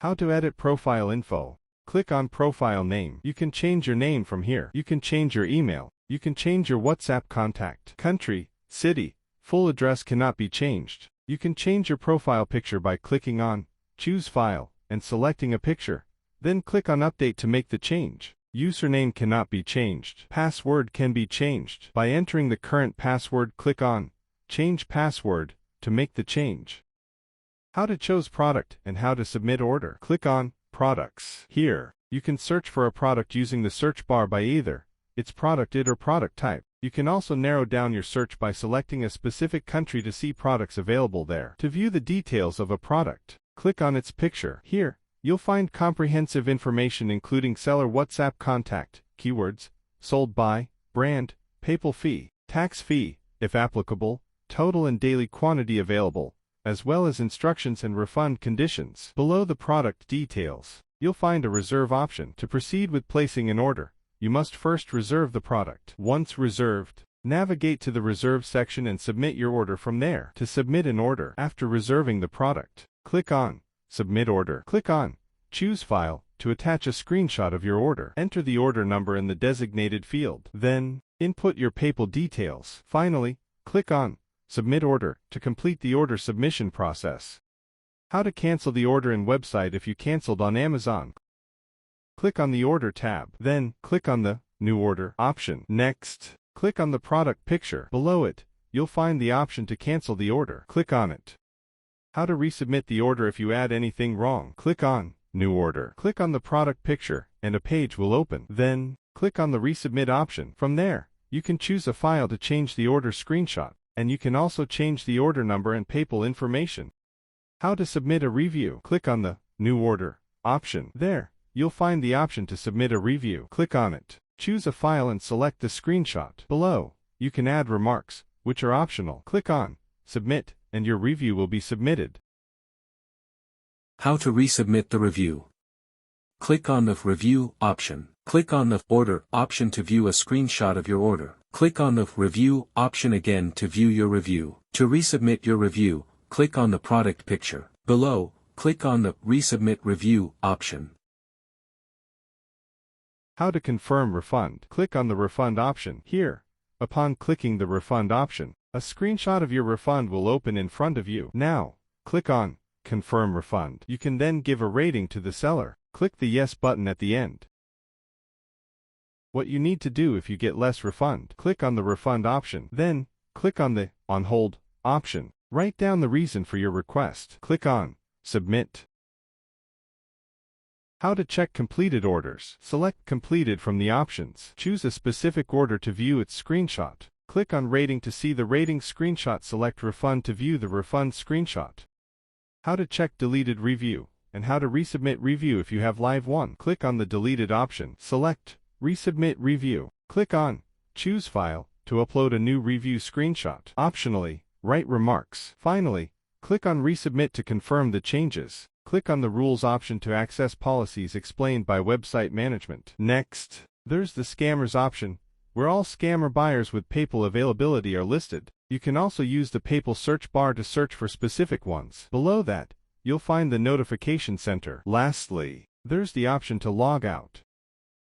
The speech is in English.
How to edit profile info. Click on profile name. You can change your name from here. You can change your email. You can change your WhatsApp contact. Country, city, full address cannot be changed. You can change your profile picture by clicking on Choose File and selecting a picture. Then click on Update to make the change. Username cannot be changed. Password can be changed. By entering the current password, click on Change Password to make the change. How to choose product and how to submit order. Click on Products. Here, you can search for a product using the search bar by either its product ID or product type. You can also narrow down your search by selecting a specific country to see products available there. To view the details of a product, click on its picture. Here, you'll find comprehensive information including seller WhatsApp contact, keywords, sold by, brand, PayPal fee, tax fee, if applicable, total and daily quantity available, as well as instructions and refund conditions. Below the product details, you'll find a reserve option. To proceed with placing an order, you must first reserve the product. Once reserved, navigate to the reserve section and submit your order from there. To submit an order after reserving the product, click on Submit Order. Click on Choose File to attach a screenshot of your order. Enter the order number in the designated field. Then, input your PayPal details. Finally, click on Submit Order to complete the order submission process. How to cancel the order in website if you canceled on Amazon. Click on the Order tab. Then, click on the New Order option. Next, click on the product picture. Below it, you'll find the option to cancel the order. Click on it. How to resubmit the order if you add anything wrong. Click on New Order. Click on the product picture, and a page will open. Then, click on the Resubmit option. From there, you can choose a file to change the order screenshot, and you can also change the order number and PayPal information. How to submit a review. Click on the New Order option. There, you'll find the option to submit a review. Click on it. Choose a file and select the screenshot. Below, you can add remarks, which are optional. Click on Submit, and your review will be submitted. How to resubmit the review. Click on the Review option. Click on the Order option to view a screenshot of your order. Click on the Review option again to view your review. To resubmit your review, click on the product picture. Below, click on the Resubmit Review option. How to confirm refund. Click on the Refund option. Here, upon clicking the Refund option, a screenshot of your refund will open in front of you. Now, click on Confirm Refund. You can then give a rating to the seller. Click the Yes button at the end. What you need to do if you get less refund. Click on the Refund option. Then, click on the On Hold option. Write down the reason for your request. Click on Submit. How to check completed orders. Select Completed from the options. Choose a specific order to view its screenshot. Click on Rating to see the rating screenshot. Select Refund to view the refund screenshot. How to check deleted review, and how to resubmit review if you have live one. Click on the Deleted option. Select Resubmit Review. Click on Choose File to upload a new review screenshot. Optionally, write remarks. Finally, click on Resubmit to confirm the changes. Click on the Rules option to access policies explained by website management. Next, there's the Scammers option, where all scammer buyers with PayPal availability are listed. You can also use the PayPal search bar to search for specific ones. Below that, you'll find the Notification Center. Lastly, there's the option to log out.